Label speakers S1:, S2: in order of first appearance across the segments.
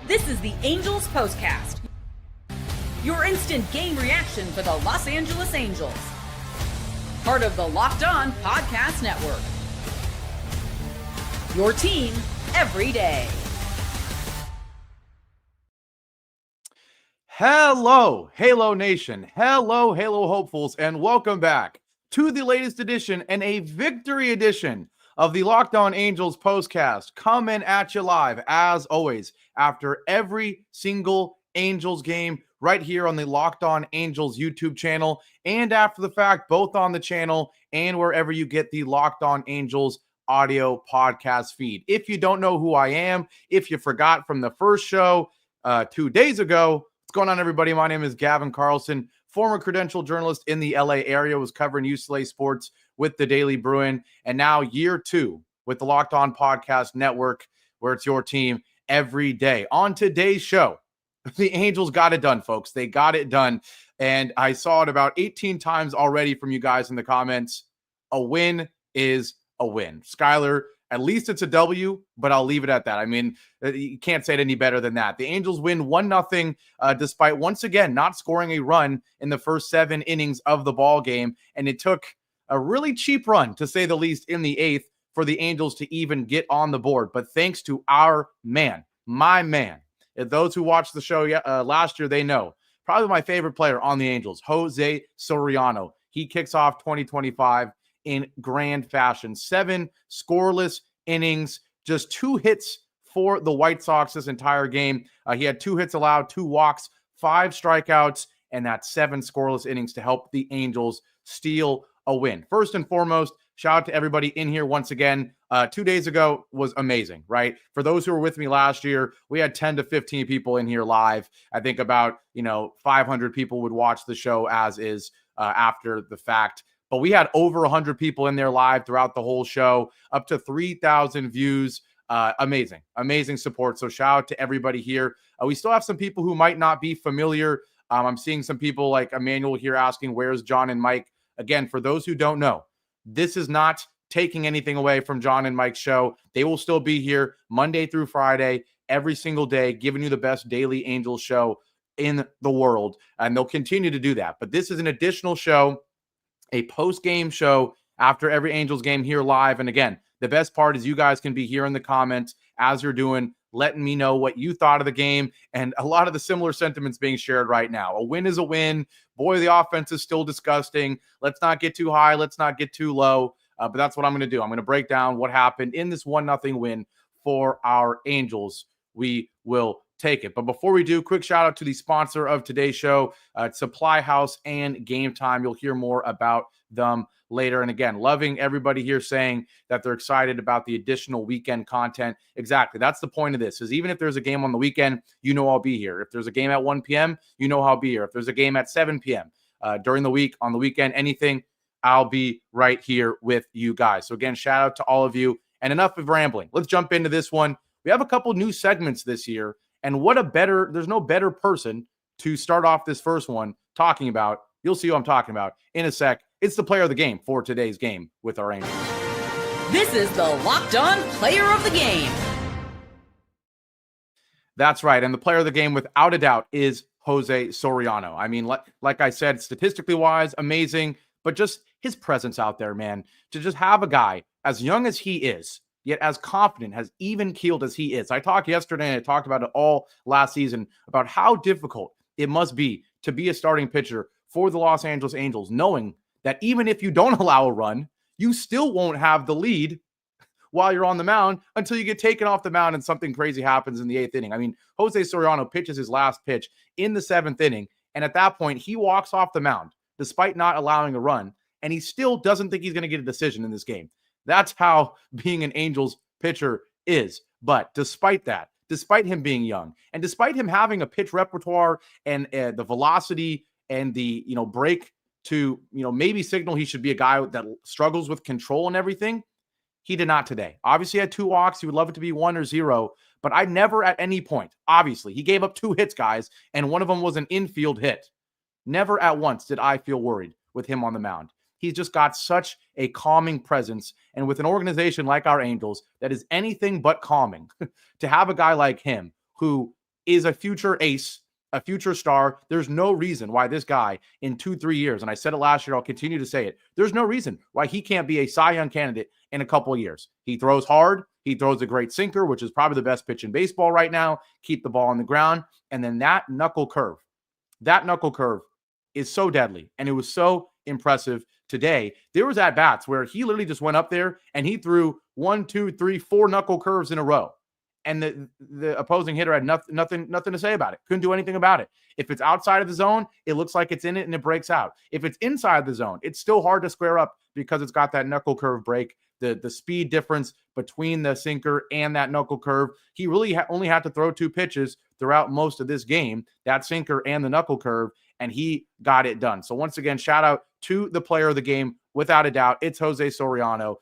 S1: This is the Angels Postcast, your instant game reaction for the Los Angeles Angels. Part of the Locked On Podcast Network. Your team every day.
S2: Hello, Halo Nation. Hello, Halo hopefuls, and welcome back to the latest edition and a victory edition of the Locked On Angels Postcast, coming at you live, as always, after every single Angels game right here on the Locked On Angels YouTube channel, and after the fact, both on the channel and wherever you get the Locked On Angels audio podcast feed. If you don't know who I am, if you forgot from the first show 2 days ago, what's going on, everybody? My name is Gavin Carlson, former credential journalist in the LA area, was covering UCLA sports with the Daily Bruin, and now year 2 with the Locked On Podcast Network, where it's your team every day. On today's show, the Angels got it done, folks. They got it done, and I saw it about 18 times already from you guys in the comments. A win is a win. Skyler, at least it's a W, but I'll leave it at that. I mean, you can't say it any better than that. The Angels win 1-0, despite once again not scoring a run in the first 7 innings of the ball game, and it took a really cheap run, to say the least, in the 8th for the Angels to even get on the board. But thanks to our man, my man, those who watched the show last year, they know, probably my favorite player on the Angels, Jose Soriano. He kicks off 2025 in grand fashion. 7 scoreless innings, just 2 hits for the White Sox this entire game. He had 2 hits allowed, 2 walks, 5 strikeouts, and that's 7 scoreless innings to help the Angels steal a win. First and foremost, shout out to everybody in here once again. 2 days ago was amazing, right? For those who were with me last year, we had 10 to 15 people in here live. I think about, 500 people would watch the show as is after the fact. But we had over 100 people in there live throughout the whole show, up to 3,000 views. Amazing support. So shout out to everybody here. We still have some people who might not be familiar. I'm seeing some people like Emmanuel here asking, where's John and Mike? Again, for those who don't know, this is not taking anything away from John and Mike's show. They will still be here Monday through Friday, every single day, giving you the best daily Angels show in the world. And they'll continue to do that. But this is an additional show, a post-game show after every Angels game here live. And again, the best part is you guys can be here in the comments as you're doing, letting me know what you thought of the game, and a lot of the similar sentiments being shared right now. A win is a win. Boy, the offense is still disgusting. Let's not get too high. Let's not get too low. But that's what I'm going to do. I'm going to break down what happened in this 1-0 win for our Angels. We will take it. But before we do, quick shout out to the sponsor of today's show, Supply House and Gametime. You'll hear more about them later. And again, loving everybody here saying that they're excited about the additional weekend content. Exactly. That's the point of this, is even if there's a game on the weekend, I'll be here. If there's a game at 1 p.m., I'll be here. If there's a game at 7 p.m. During the week, on the weekend, anything, I'll be right here with you guys. So again, shout out to all of you. And enough of rambling. Let's jump into this one. We have a couple new segments this year. And there's no better person to start off this first one talking about. You'll see who I'm talking about in a sec. It's the player of the game for today's game with our Angels.
S1: This is the Locked On Player of the Game.
S2: That's right. And the player of the game, without a doubt, is Jose Soriano. I mean, like I said, statistically wise, amazing, but just his presence out there, man, to just have a guy as young as he is, yet as confident, as even-keeled as he is. I talked yesterday, and I talked about it all last season, about how difficult it must be to be a starting pitcher for the Los Angeles Angels, knowing that even if you don't allow a run, you still won't have the lead while you're on the mound until you get taken off the mound and something crazy happens in the 8th inning. I mean, Jose Soriano pitches his last pitch in the 7th inning, and at that point, he walks off the mound despite not allowing a run, and he still doesn't think he's going to get a decision in this game. That's how being an Angels pitcher is. But despite that, despite him being young, and despite him having a pitch repertoire and the velocity and the break to maybe signal he should be a guy that struggles with control and everything, he did not today. Obviously, he had 2 walks. He would love it to be 1 or 0, but I never at any point, obviously, he gave up 2 hits, guys, and one of them was an infield hit. Never at once did I feel worried with him on the mound. He's just got such a calming presence. And with an organization like our Angels that is anything but calming, to have a guy like him who is a future ace, a future star. There's no reason why this guy in 2-3 years, and I said it last year, I'll continue to say it, there's no reason why he can't be a Cy Young candidate in a couple of years. He throws hard. He throws a great sinker, which is probably the best pitch in baseball right now. Keep the ball on the ground. And then that knuckle curve is so deadly. And it was so impressive today. There was at-bats where he literally just went up there and he threw 1, 2, 3, 4 knuckle curves in a row. And the opposing hitter had nothing to say about it. Couldn't do anything about it. If it's outside of the zone, it looks like it's in it and it breaks out. If it's inside the zone, it's still hard to square up because it's got that knuckle curve break. The speed difference between the sinker and that knuckle curve. He really only had to throw 2 pitches throughout most of this game, that sinker and the knuckle curve, and he got it done. So once again, shout out to the player of the game, without a doubt. It's Jose Soriano.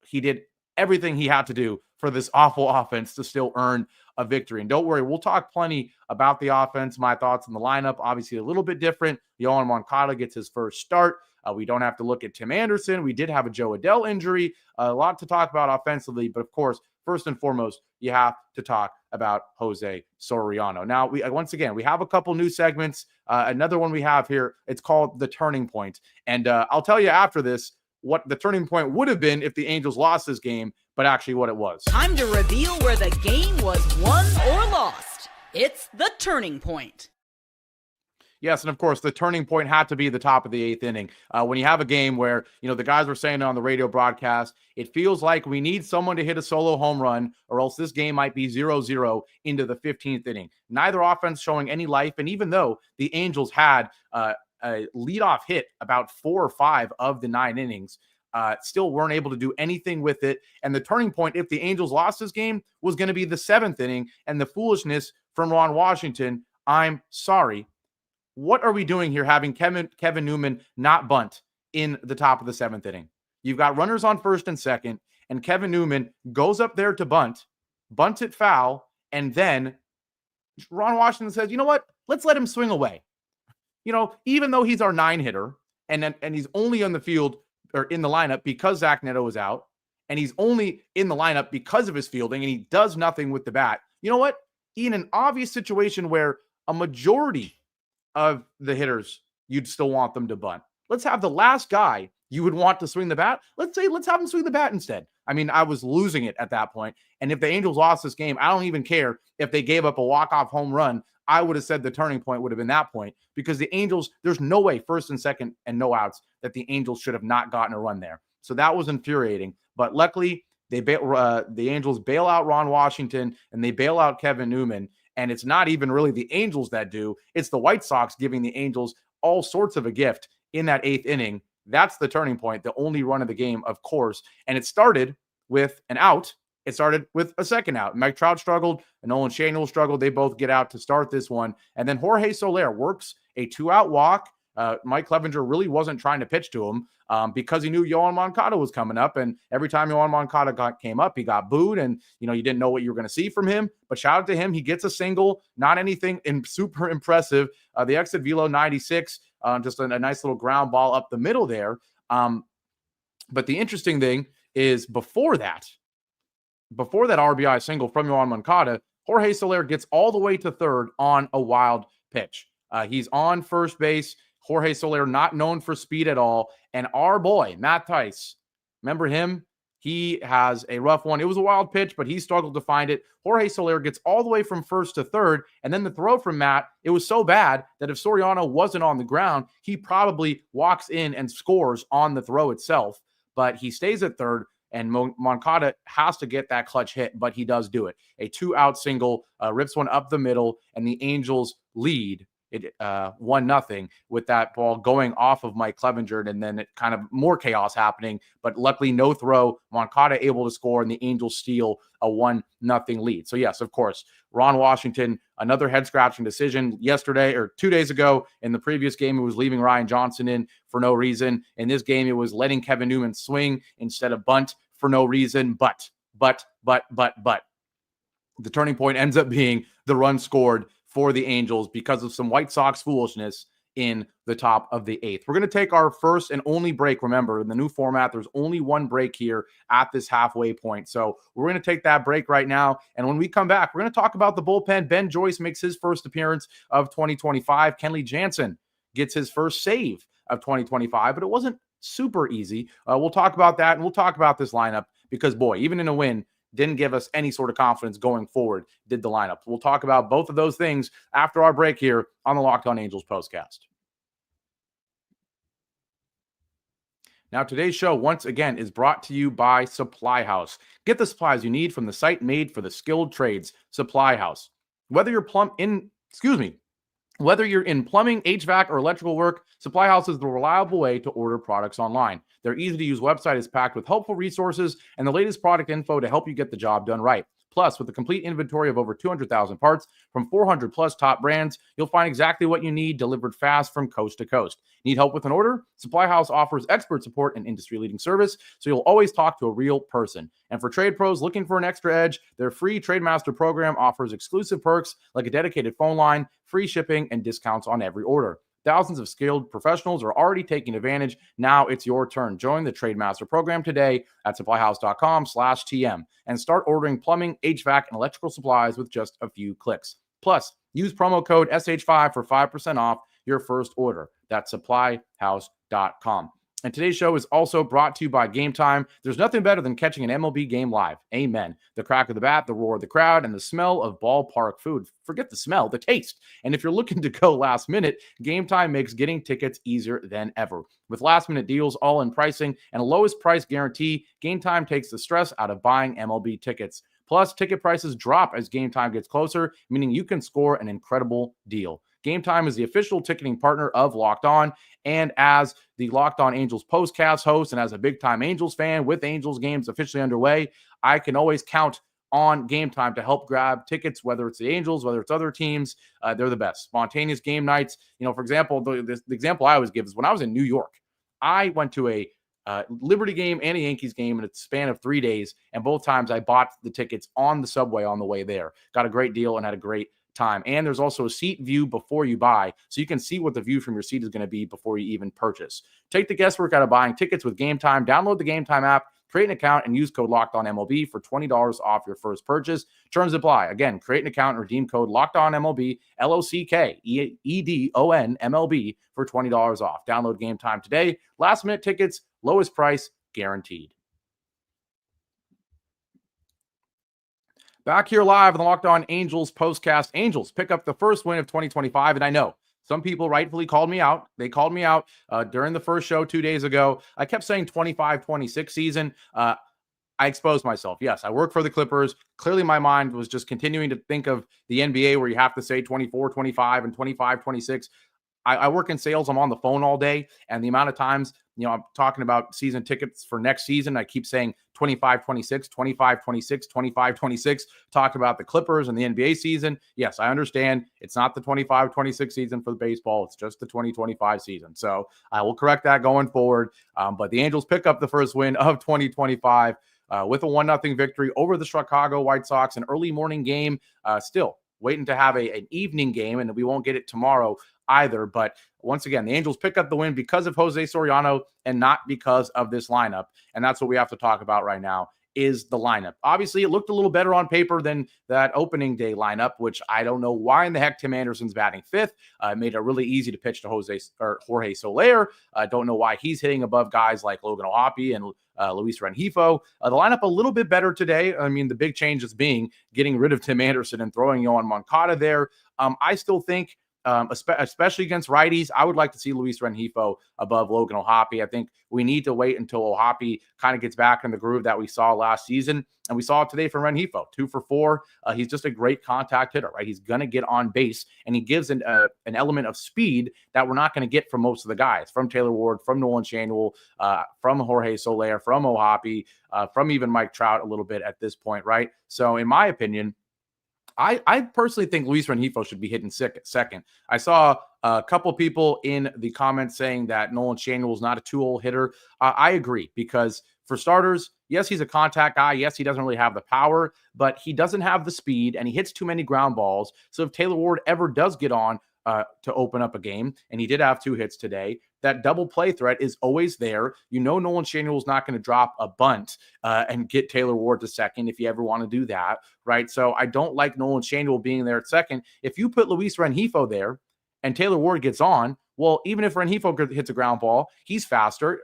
S2: He did everything he had to do for this awful offense to still earn a victory. And don't worry, we'll talk plenty about the offense, my thoughts on the lineup. Obviously a little bit different. Yohan Moncada gets his first start. We don't have to look at Tim Anderson. We did have a Joe Adell injury. A lot to talk about offensively, but of course, first and foremost, you have to talk about Jose Soriano. Now, we have a couple new segments. Another one we have here, it's called The Turning Point. And I'll tell you after this what the turning point would have been if the Angels lost this game, but actually what it was.
S1: Time to reveal where the game was won or lost. It's The Turning Point.
S2: Yes, and of course, the turning point had to be the top of the 8th inning. When you have a game where, the guys were saying on the radio broadcast, it feels like we need someone to hit a solo home run or else this game might be 0-0 into the 15th inning. Neither offense showing any life, and even though the Angels had a leadoff hit about 4 or 5 of the 9 innings, still weren't able to do anything with it. And the turning point, if the Angels lost this game, was going to be the 7th inning, and the foolishness from Ron Washington. I'm sorry. What are we doing here having Kevin Newman not bunt in the top of the 7th inning? You've got runners on first and second, and Kevin Newman goes up there to bunts it foul, and then Ron Washington says, you know what? Let's let him swing away. Even though he's our 9 hitter, and he's only on the field or in the lineup because Zach Neto is out, and he's only in the lineup because of his fielding, and he does nothing with the bat. You know what? In an obvious situation where a majority of the hitters, you'd still want them to bunt. Let's have the last guy you would want to swing the bat. Let's have him swing the bat instead. I mean, I was losing it at that point. And if the Angels lost this game, I don't even care if they gave up a walk-off home run. I would have said the turning point would have been that point, because the Angels, there's no way first and second and no outs that the Angels should have not gotten a run there. So that was infuriating. But luckily, the Angels bail out Ron Washington and they bail out Kevin Newman. And it's not even really the Angels that do. It's the White Sox giving the Angels all sorts of a gift in that 8th inning. That's the turning point, the only run of the game, of course. And it started with an out. It started with a second out. Mike Trout struggled, and Nolan Schanuel struggled. They both get out to start this one. And then Jorge Soler works a 2-out walk. Mike Clevenger really wasn't trying to pitch to him because he knew Yohan Moncada was coming up. And every time Yohan Moncada came up, he got booed. And, you didn't know what you were going to see from him. But shout out to him. He gets a single, not anything super impressive. The exit velo 96, just a nice little ground ball up the middle there. But the interesting thing is before that RBI single from Yohan Moncada, Jorge Soler gets all the way to third on a wild pitch. He's on first base. Jorge Soler, not known for speed at all. And our boy, Matt Thaiss, remember him? He has a rough one. It was a wild pitch, but he struggled to find it. Jorge Soler gets all the way from first to third. And then the throw from Matt, it was so bad that if Soriano wasn't on the ground, he probably walks in and scores on the throw itself. But he stays at third. And Moncada has to get that clutch hit, but he does do it. A 2-out single, rips one up the middle, and the Angels lead it 1-0 with that ball going off of Mike Clevenger, and then it kind of more chaos happening. But luckily, no throw. Moncada able to score, and the Angels steal a 1-0 lead. So yes, of course, Ron Washington, another head-scratching decision yesterday or 2 days ago. In the previous game, it was leaving Ryan Johnson in for no reason. In this game, it was letting Kevin Newman swing instead of bunt for no reason. But the turning point ends up being the run scored for the Angels because of some White Sox foolishness in the top of the 8th. We're going to take our first and only break. Remember, in the new format, there's only one break here at this halfway point. So we're going to take that break right now. And when we come back, we're going to talk about the bullpen. Ben Joyce makes his first appearance of 2025. Kenley Jansen gets his first save of 2025, but it wasn't super easy. We'll talk about that, and we'll talk about this lineup because, boy, even in a win, didn't give us any sort of confidence going forward, did the lineup. We'll talk about both of those things after our break here on the Locked On Angels Postcast. Now, today's show, once again, is brought to you by Supply House. Get the supplies you need from the site made for the skilled trades, Supply House. Whether you're in plumbing, HVAC, or electrical work, Supply House is the reliable way to order products online. Their easy-to-use website is packed with helpful resources and the latest product info to help you get the job done right. Plus, with a complete inventory of over 200,000 parts from 400 plus top brands, you'll find exactly what you need delivered fast from coast to coast. Need help with an order? Supply House offers expert support and industry-leading service, so you'll always talk to a real person. And for trade pros looking for an extra edge, their free TradeMaster program offers exclusive perks like a dedicated phone line, free shipping, and discounts on every order. Thousands of skilled professionals are already taking advantage. Now it's your turn. Join the TradeMaster program today at supplyhouse.com/TM and start ordering plumbing, HVAC, and electrical supplies with just a few clicks. Plus, use promo code SH5 for 5% off your first order. That's supplyhouse.com. And today's show is also brought to you by Gametime. There's nothing better than catching an MLB game live. Amen. The crack of the bat, the roar of the crowd, and the smell of ballpark food. Forget the smell, the taste. And if you're looking to go last minute, Gametime makes getting tickets easier than ever. With last-minute deals, all-in pricing, and a lowest price guarantee, Gametime takes the stress out of buying MLB tickets. Plus, ticket prices drop as game time gets closer, meaning you can score an incredible deal. Gametime is the official ticketing partner of Locked On, and as the Locked On Angels Postcast host and as a big-time Angels fan with Angels games officially underway, I can always count on Gametime to help grab tickets, whether it's the Angels, whether it's other teams. They're the best. Spontaneous game nights. For example, the example I always give is when I was in New York, I went to a Liberty game and a Yankees game in a span of 3 days, and both times I bought the tickets on the subway on the way there. Got a great deal and had a great time. And there's also a seat view before you buy, so you can see what the view from your seat is going to be before you even purchase. Take the guesswork out of buying tickets with Gametime. Download the Gametime app, create an account, and use code LOCKEDONMLB for $20 off your first purchase. Terms apply. Again, create an account and redeem code LOCKEDONMLB, LOCKEDONMLB for $20 off. Download Gametime today. Last minute tickets, lowest price guaranteed. Back here live on the Locked On Angels Postcast. Angels pick up the first win of 2025, and I know some people rightfully called me out. They called me out during the first show 2 days ago. I kept saying 25-26 season. I exposed myself. Yes, I work for the Clippers. Clearly, my mind was just continuing to think of the NBA where you have to say 24, 25, and 25, 26. I work in sales. I'm on the phone all day. And the amount of times, I'm talking about season tickets for next season, I keep saying 25, 26, 25, 26, 25, 26, talk about the Clippers and the NBA season. Yes, I understand. It's not the 25, 26 season for the baseball. It's just the 2025 season. So I will correct that going forward. But the Angels pick up the first win of 2025 with a 1-0 victory over the Chicago White Sox, an early morning game. Still waiting to have an evening game, and we won't get it tomorrow either. But once again, the Angels pick up the win because of Jose Soriano and not because of this lineup. And that's what we have to talk about right now is the lineup. Obviously, it looked a little better on paper than that opening day lineup, which I don't know why in the heck Tim Anderson's batting fifth. It made it really easy to pitch to Jorge Soler. I don't know why he's hitting above guys like Logan O'Hoppe and Luis Rengifo. The lineup a little bit better today. I mean, the big change is getting rid of Tim Anderson and throwing Yohan Moncada there. I still think, especially against righties, I would like to see Luis Rengifo above Logan O'Hoppe. I think we need to wait until O'Hoppe kind of gets back in the groove that we saw last season. And we saw it today from Rengifo, 2 for 4. He's just a great contact hitter, right? He's going to get on base, and he gives an element of speed that we're not going to get from most of the guys, from Taylor Ward, from Nolan Schanuel, from Jorge Soler, from O'Hoppe, from even Mike Trout a little bit at this point, right? So in my opinion, I personally think Luis Rengifo should be hitting second. I saw a couple people in the comments saying that Nolan Schanuel is not a 2-hole hitter. I agree, because for starters, yes, he's a contact guy. Yes, he doesn't really have the power, but he doesn't have the speed, and he hits too many ground balls. So if Taylor Ward ever does get on, to open up a game, and he did have 2 hits today. That double play threat is always there. Nolan Schanuel's not going to drop a bunt and get Taylor Ward to second if you ever want to do that, right? So I don't like Nolan Schanuel being there at second. If you put Luis Rengifo there and Taylor Ward gets on, well, even if Rengifo hits a ground ball, he's faster,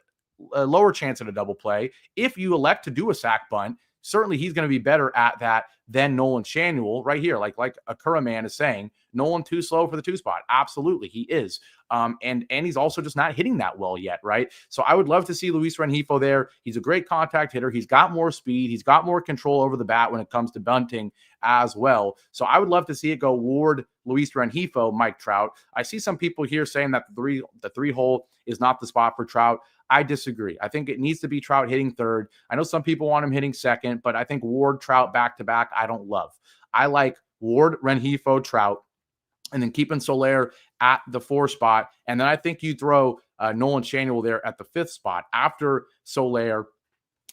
S2: a lower chance at a double play. If you elect to do a sack bunt, certainly he's going to be better at that than Nolan Schanuel right here. Like Akura Man is saying, Nolan too slow for the 2 spot. Absolutely, he is. And he's also just not hitting that well yet, right? So I would love to see Luis Rengifo there. He's a great contact hitter. He's got more speed. He's got more control over the bat when it comes to bunting as well. So I would love to see it go Ward, Luis Rengifo, Mike Trout. I see some people here saying that the three hole is not the spot for Trout. I disagree. I think it needs to be Trout hitting third. I know some people want him hitting second, but I think Ward, Trout back-to-back, I don't love. I like Ward, Rengifo, Trout, and then keeping Soler at the 4 spot. And then I think you throw Nolan Schanuel there at the 5th spot after Soler,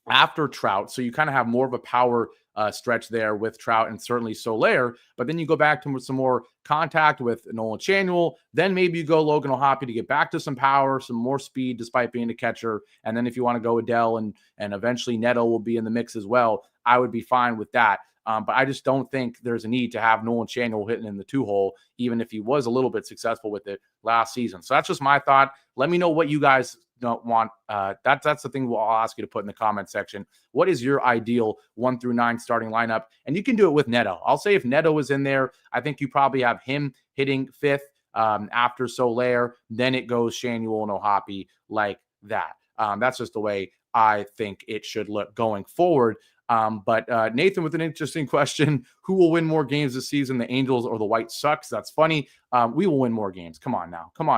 S2: after Trout. So you kind of have more of a power stretch there with Trout and certainly Soler. But then you go back to some more contact with Nolan Schanuel. Then maybe you go Logan O'Hoppe to get back to some power, some more speed despite being a catcher. And then if you want to go Adele and eventually Neto will be in the mix as well, I would be fine with that. But I just don't think there's a need to have Nolan Schanuel hitting in the 2 hole, even if he was a little bit successful with it last season. So that's just my thought. Let me know what you guys don't want. That's the thing I'll ask you to put in the comment section. What is your ideal 1 through 9 starting lineup? And you can do it with Neto. I'll say if Neto is in there, I think you probably have him hitting 5th after Soler. Then it goes Schanuel and O'Hoppe like that. That's just the way I think it should look going forward. But Nathan with an interesting question. Who will win more games this season, the Angels or the White Sox? That's funny. We will win more games. Come on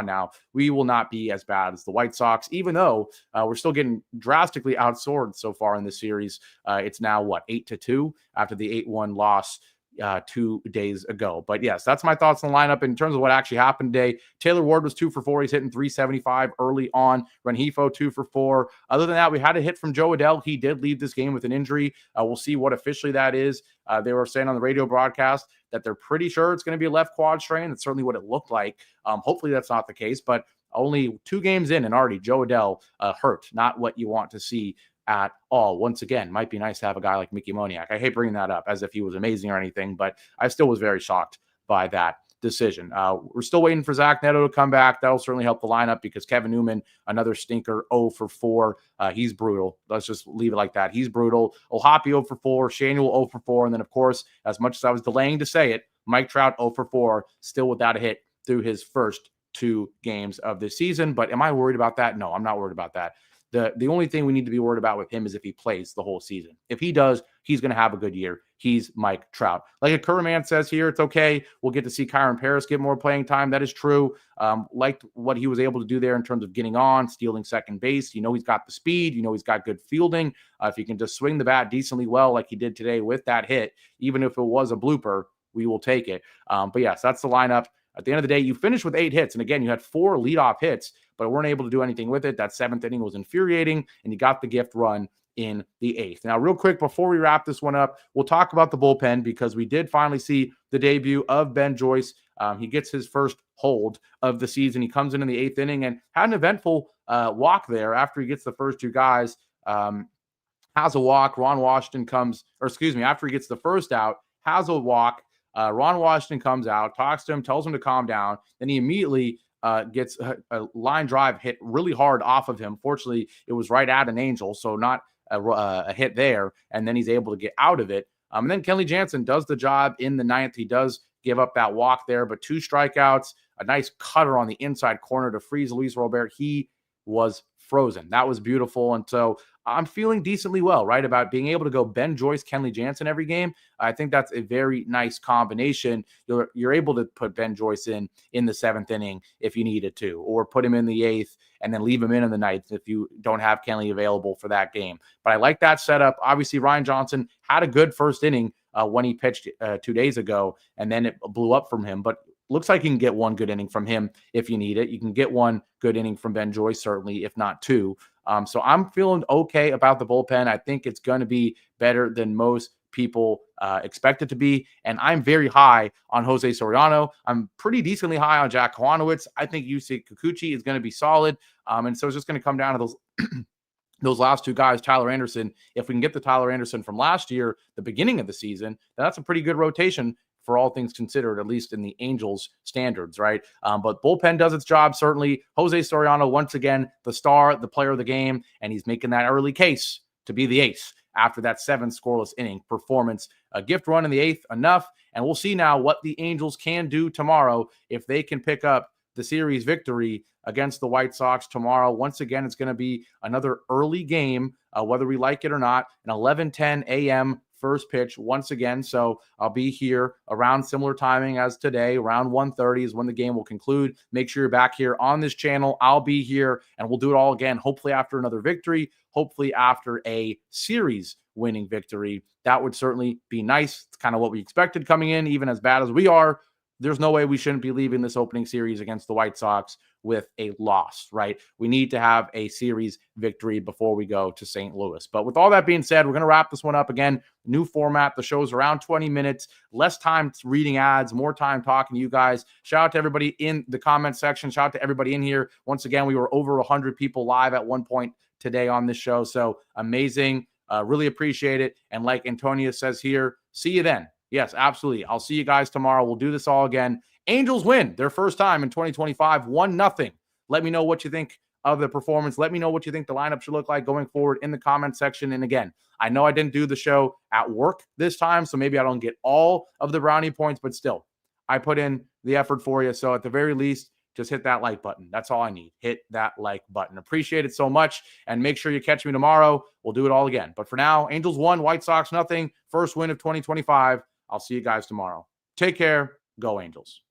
S2: now. We will not be as bad as the White Sox, even though we're still getting drastically outscored so far in this series. It's now 8-2 after the 8-1 loss 2 days ago. But yes, that's my thoughts on the lineup. In terms of what actually happened today, Taylor Ward was 2 for 4. He's hitting 375 early on. Rengifo 2 for 4. Other than that, we had a hit from Joe Adele. He did leave this game with an injury. We'll see what officially that is. They were saying on the radio broadcast that they're pretty sure it's going to be a left quad strain. That's certainly what it looked like. Hopefully that's not the case, but only 2 games in and already Joe Adele hurt. Not what you want to see at all. Once again, might be nice to have a guy like Mickey Moniak. I hate bringing that up as if he was amazing or anything, but I still was very shocked by that decision. We're still waiting for Zach Neto to come back. That'll certainly help the lineup because Kevin Newman, another stinker, 0 for 4. He's brutal. Let's just leave it like that. He's brutal. O'Hoppe 0 for 4. Schanuel 0 for 4. And then, of course, as much as I was delaying to say it, Mike Trout 0 for 4, still without a hit through his first 2 games of this season. But am I worried about that? No, I'm not worried about that. The only thing we need to be worried about with him is if he plays the whole season. If he does, he's going to have a good year. He's Mike Trout. Like Akura Man says here, it's okay. We'll get to see Kyron Paris get more playing time. That is true. Liked what he was able to do there in terms of getting on, stealing second base. He's got the speed. He's got good fielding. If he can just swing the bat decently well like he did today with that hit, even if it was a blooper, we will take it. But yes, that's the lineup. At the end of the day, you finished with 8 hits. And again, you had 4 leadoff hits, but weren't able to do anything with it. That 7th inning was infuriating, and you got the gift run in the 8th. Now, real quick, before we wrap this one up, we'll talk about the bullpen because we did finally see the debut of Ben Joyce. He gets his first hold of the season. He comes in the 8th inning and had an eventful walk there after he gets the first 2 guys. Has a walk. After he gets the first out, has a walk. Ron Washington comes out, talks to him, tells him to calm down. Then he immediately gets a line drive hit really hard off of him. Fortunately, it was right at an Angel, so not a hit there. And then he's able to get out of it. And then Kenley Jansen does the job in the 9th. He does give up that walk there, but 2 strikeouts, a nice cutter on the inside corner to freeze Luis Robert. He was frozen. That was beautiful. And so I'm feeling decently well, right, about being able to go Ben Joyce, Kenley Jansen every game. I think that's a very nice combination. You're able to put Ben Joyce in the 7th inning if you needed to, or put him in the 8th and then leave him in the 9th if you don't have Kenley available for that game. But I like that setup. Obviously, Ryan Johnson had a good first inning when he pitched 2 days ago, and then it blew up from him. But looks like you can get 1 good inning from him if you need it. You can get 1 good inning from Ben Joyce, certainly, if not 2. So I'm feeling okay about the bullpen. I think it's going to be better than most people expect it to be. And I'm very high on Jose Soriano. I'm pretty decently high on Jack Kwanowitz. I think Yusei Kikuchi is going to be solid. And so it's just going to come down to those those last two guys, Tyler Anderson. If we can get the Tyler Anderson from last year, the beginning of the season, that's a pretty good rotation for all things considered, at least in the Angels standards, right? But bullpen does its job, certainly. Jose Soriano, once again, the star, the player of the game, and he's making that early case to be the ace after that 7 scoreless inning performance. A gift run in the 8th, enough. And we'll see now what the Angels can do tomorrow if they can pick up the series victory against the White Sox tomorrow. Once again, it's going to be another early game, whether we like it or not, an 11:10 a.m. first pitch once again. So I'll be here around similar timing as today. Around 1:30 is when the game will conclude. Make sure you're back here on this channel. I'll be here, and we'll do it all again, hopefully after another victory, hopefully after a series winning victory. That would certainly be nice. It's kind of what we expected coming in, even as bad as we are. There's no way we shouldn't be leaving this opening series against the White Sox with a loss, right? We need to have a series victory before we go to St. Louis. But with all that being said, we're going to wrap this one up again. New format. The show's around 20 minutes, less time reading ads, more time talking to you guys. Shout out to everybody in the comment section. Shout out to everybody in here. Once again, we were over 100 people live at one point today on this show. So amazing. Really appreciate it. And like Antonia says here, see you then. Yes, absolutely. I'll see you guys tomorrow. We'll do this all again. Angels win their first time in 2025, 1-0. Let me know what you think of the performance. Let me know what you think the lineup should look like going forward in the comment section. And again, I know I didn't do the show at work this time, so maybe I don't get all of the brownie points, but still, I put in the effort for you. So at the very least, just hit that like button. That's all I need. Hit that like button. Appreciate it so much. And make sure you catch me tomorrow. We'll do it all again. But for now, Angels 1, White Sox 0. First win of 2025. I'll see you guys tomorrow. Take care. Go Angels.